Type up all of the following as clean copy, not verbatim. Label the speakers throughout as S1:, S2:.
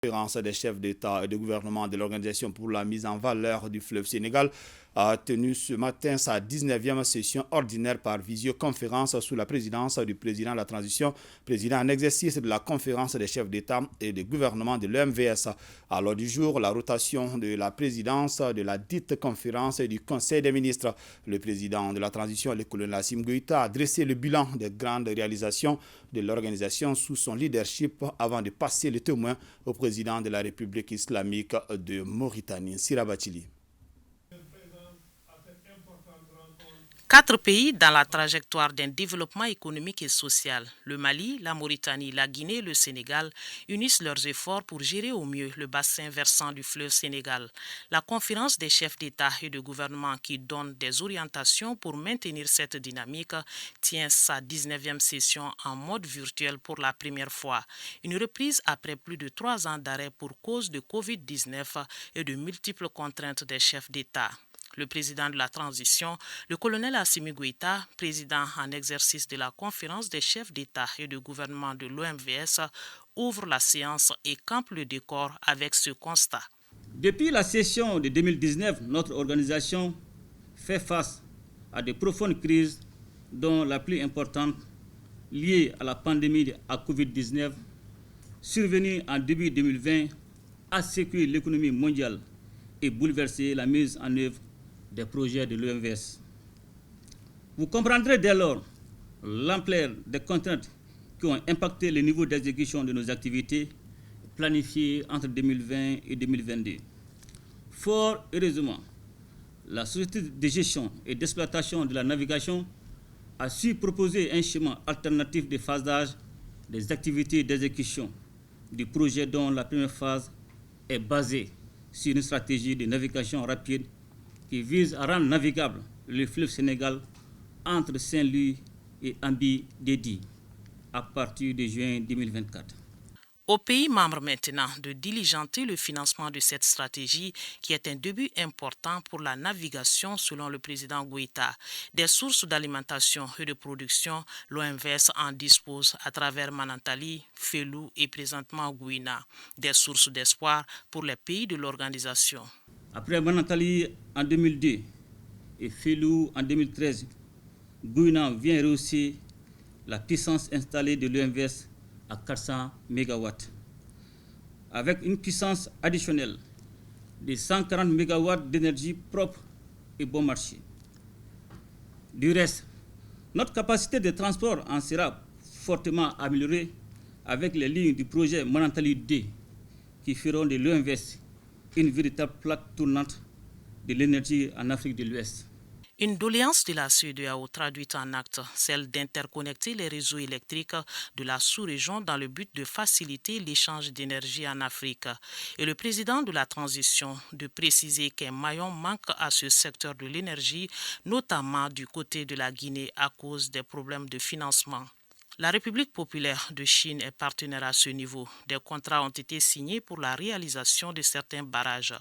S1: conférence des chefs d'État et de gouvernement de l'Organisation pour la mise en valeur du fleuve Sénégal a tenu ce matin sa 19e session ordinaire par visioconférence sous la présidence du président de la transition, président en exercice de la conférence des chefs d'État et de gouvernement de l'OMVS. À l'ordre du jour, la rotation de la présidence de la dite conférence et du Conseil des ministres. Le président de la transition, le colonel Assimi Goïta, a dressé le bilan des grandes réalisations de l'organisation sous son leadership avant de passer le témoin au président de la République islamique de Mauritanie, Sirabatili.
S2: 4 pays dans la trajectoire d'un développement économique et social, le Mali, la Mauritanie, la Guinée et le Sénégal, unissent leurs efforts pour gérer au mieux le bassin versant du fleuve Sénégal. La conférence des chefs d'État et de gouvernement qui donne des orientations pour maintenir cette dynamique tient sa 19e session en mode virtuel pour la première fois. Une reprise après plus de 3 ans d'arrêt pour cause de Covid-19 et de multiples contraintes des chefs d'État. Le président de la transition, le colonel Assimi Goïta, président en exercice de la conférence des chefs d'État et de gouvernement de l'OMVS, ouvre la séance et campe le décor avec ce constat.
S3: Depuis la session de 2019, notre organisation fait face à de profondes crises, dont la plus importante liée à la pandémie de Covid-19, survenue en début 2020, a secoué l'économie mondiale et bouleversé la mise en œuvre des projets de l'OMVS. Vous comprendrez dès lors l'ampleur des contraintes qui ont impacté le niveau d'exécution de nos activités planifiées entre 2020 et 2022. Fort heureusement, la société de gestion et d'exploitation de la navigation a su proposer un schéma alternatif de phasage des activités d'exécution du projet dont la première phase est basée sur une stratégie de navigation rapide qui vise à rendre navigable le fleuve Sénégal entre Saint-Louis et Ambi-Dédi à partir de juin 2024.
S2: Au pays membre maintenant de diligenter le financement de cette stratégie qui est un début important pour la navigation selon le président Goïta. Des sources d'alimentation et de production, l'OMVS en dispose à travers Manantali, Fellou et présentement Gouina. Des sources d'espoir pour les pays de l'organisation.
S3: Après Manantali en 2002 et Fellou en 2013, Gouina vient rehausser la puissance installée de l'OMVS à 400 MW, avec une puissance additionnelle de 140 MW d'énergie propre et bon marché. Du reste, notre capacité de transport en sera fortement améliorée avec les lignes du projet Manantali 2 qui feront de l'OMVS une véritable plaque tournante de l'énergie en Afrique de l'Ouest.
S2: Une doléance de la CEDEAO traduite en actes, celle d'interconnecter les réseaux électriques de la sous-région dans le but de faciliter l'échange d'énergie en Afrique. Et le président de la transition de préciser qu'un maillon manque à ce secteur de l'énergie, notamment du côté de la Guinée à cause des problèmes de financement. La République populaire de Chine est partenaire à ce niveau. Des contrats ont été signés pour la réalisation de certains barrages.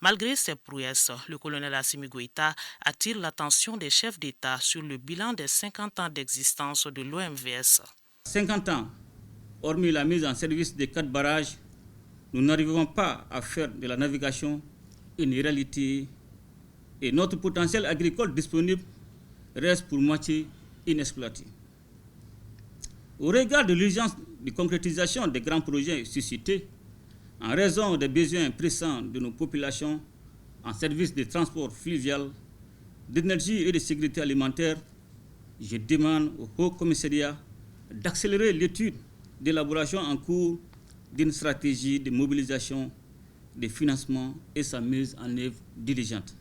S2: Malgré ces prouesses, le colonel Assimi Goïta attire l'attention des chefs d'État sur le bilan des 50 ans d'existence de l'OMVS.
S3: 50 ans, hormis la mise en service des 4 barrages, nous n'arrivons pas à faire de la navigation une réalité et notre potentiel agricole disponible reste pour moitié inexploité. Au regard de l'urgence de concrétisation des grands projets suscités, en raison des besoins pressants de nos populations en service de transport fluvial, d'énergie et de sécurité alimentaire, je demande au Haut Commissariat d'accélérer l'étude d'élaboration en cours d'une stratégie de mobilisation des financements et sa mise en œuvre diligente.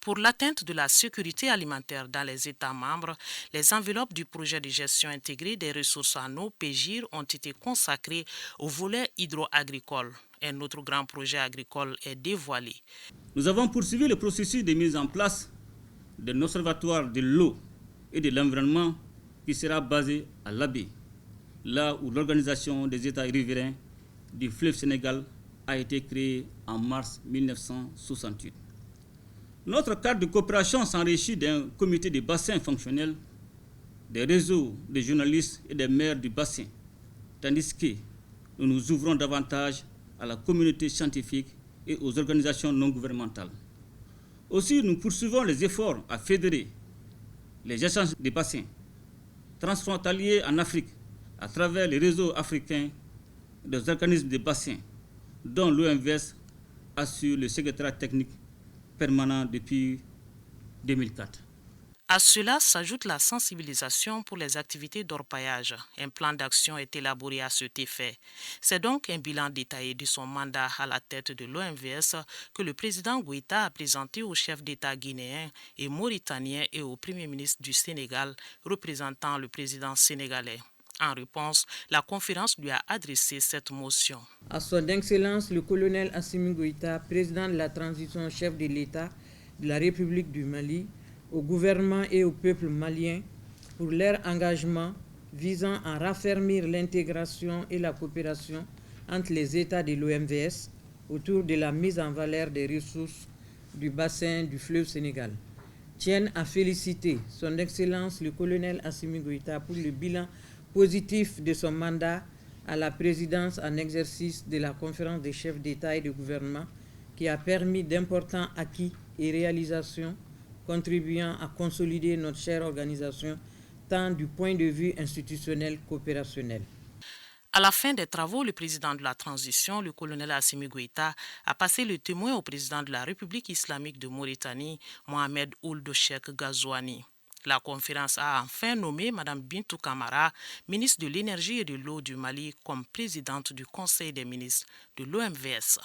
S2: Pour l'atteinte de la sécurité alimentaire dans les États membres, les enveloppes du projet de gestion intégrée des ressources en eau PEGIR ont été consacrées au volet hydro-agricole. Un autre grand projet agricole est dévoilé.
S3: Nous avons poursuivi le processus de mise en place d'un observatoire de l'eau et de l'environnement qui sera basé à l'Abbé, là où l'Organisation des États riverains du fleuve Sénégal a été créée en mars 1968. Notre cadre de coopération s'enrichit d'un comité de bassin fonctionnel, des réseaux de journalistes et des maires du bassin, tandis que nous nous ouvrons davantage à la communauté scientifique et aux organisations non gouvernementales. Aussi, nous poursuivons les efforts à fédérer les échanges des bassins transfrontaliers en Afrique à travers les réseaux africains des organismes de bassins dont l'OMVS assure le secrétariat technique permanent depuis 2004.
S2: À cela s'ajoute la sensibilisation pour les activités d'orpaillage. Un plan d'action est élaboré à cet effet. C'est donc un bilan détaillé de son mandat à la tête de l'OMVS que le président Goïta a présenté aux chefs d'État guinéens et mauritaniens et au Premier ministre du Sénégal, représentant le président sénégalais. En réponse, la conférence lui a adressé cette motion.
S4: À son Excellence le colonel Assimi Goïta, président de la transition, chef de l'État de la République du Mali, au gouvernement et au peuple malien pour leur engagement visant à raffermir l'intégration et la coopération entre les États de l'OMVS autour de la mise en valeur des ressources du bassin du fleuve Sénégal. Tiennent à féliciter son Excellence le colonel Assimi Goïta pour le bilan positif de son mandat à la présidence en exercice de la conférence des chefs d'État et de gouvernement qui a permis d'importants acquis et réalisations contribuant à consolider notre chère organisation tant du point de vue institutionnel qu'opérationnel.
S2: À la fin des travaux, le président de la transition, le colonel Assimi Goïta, a passé le témoin au président de la République islamique de Mauritanie, Mohamed Ould Cheikh Ghazouani. La conférence a enfin nommé Mme Bintou Camara, ministre de l'Énergie et de l'Eau du Mali, comme présidente du Conseil des ministres de l'OMVS.